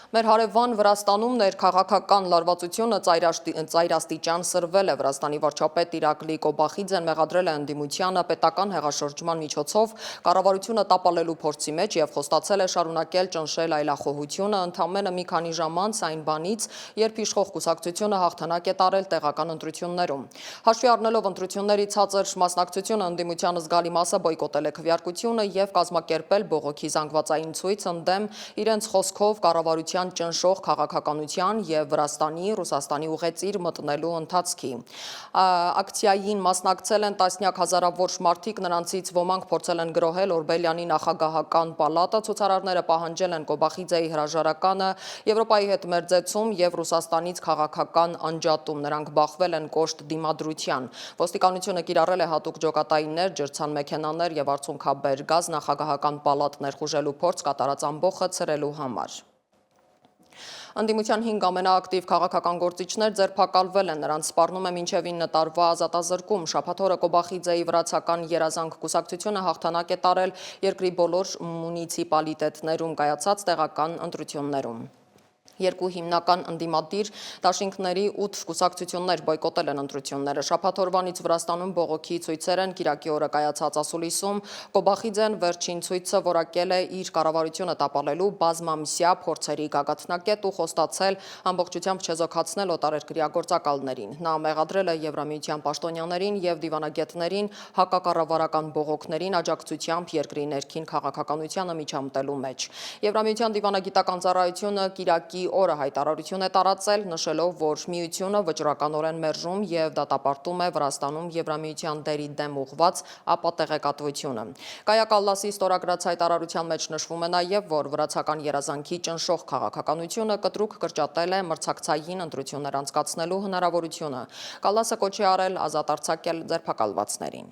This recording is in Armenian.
Մեր հարևան Վրաստանում ներքաղաքական լարվածությունը ծայրաստիճան սրվել է։ Վրաստանի վարչապետ Իրակլի Կոբախիձեն մեղադրել է ընդդիմությանը պետական հեղաշրջման միջոցով կառավարությունը տապալելու փորձի մեջ և խոստացել է շարունակել ճնշել այլախոհությունը ընդամենը մի քանի ժամ անց այն բանից, երբ իշխող կուսակցությունը հաղթանակ է տարել տեղական ընտրություններում։ Հաշվի առնելով ընտրությունների ցածր մասնակցությունը ընդդիմության զգալի մասը բոյկոտել է քվեարկությունը և կազմակերպել բողոքի զանգվածային ցույց ընդդեմ իրենց խոսքով կառավարության ճնշող քաղաքականության և Վրաստանի, Ռուսաստանի ուղեծիր մտնելու ընթացքի։ Ակցիային մասնակցել են տասնյակ հազարավոր մարդիկ, նրանցից ոմանք փորձել են գրոհել Օրբելյանի նախագահական պալատը, ցուցարարները պահանջել են Կոբախիձեի հրաժարականը, Եվրոպայի հետ մերձեցում և Ռուսաստանից քաղաքական անջատում, նրանք բախվել են կոշտ դիմադրության։ Ոստիկանությունը կիրառել է հատուկ ջոկատայիններ, ջրցան մեքենաներ և արցունքաբեր գազ նախագահական պալատ ներխուժելու փորձ կատարած ամբոխը ցրելու համար։ Ընդդիմության 5 ամենաակտիվ քաղաքական գործիչներ ձերբակալվել են, նրանց սպառնում է մինչև 9 տարվա ազատազրկում։ Շաբաթ օրը Կոբախիձեի վրացական երազանք կուսակցությունը հաղթանակ է տարել երկրի բոլոր մունիցիպալիտետներում կայացած տեղական ընտրություններում։ Երկու հիմնական ընդդիմադիր դաշինքների 8 կուսակցություններ բոյկոտել են ընտրությունները։ Շաբաթ օրվանից Վրաստանում բողոքի ցույցեր են, կիրակի օրը կայացած ասուլիսում Կոբախիձեն վերջին ցույցը որակել է իր կառավարությունը տապալելու բազմամսյա փորձերի գագաթնակետ ու խոստացել ամբողջությամբ չեզոքացնել օտարերկրյա գործակալներին։ Նա մեղադրել է Եվրամիության պաշտոնյաներին և դիվանագետներին հակակառավարական բողոքներին աջակցությամբ երկրի ներքին քաղաքականությանը միջամտելու մեջ։ Եվրամիության դիվանագիտական ծառայությունը կիրակի օրը հայտարարություն է տարածել, նշելով, որ միությունը վճռականորեն մերժում և դատապարտում է Վրաստանում Եվրամիության դերի դեմ ուղղված ապատեղեկատվությունը։ Կայա Կալլասի ստորագրած հայտարարության մեջ նշվում է նաև, որ վրացական երազանքի ճնշող քաղաքականությունը կտրուկ կրճատել է մրցակցային ընտրություններ անցկացնելու հնարավորությունը։ Կալլասը կոչ է արել ազատ արձակել ձերբակալվածներին։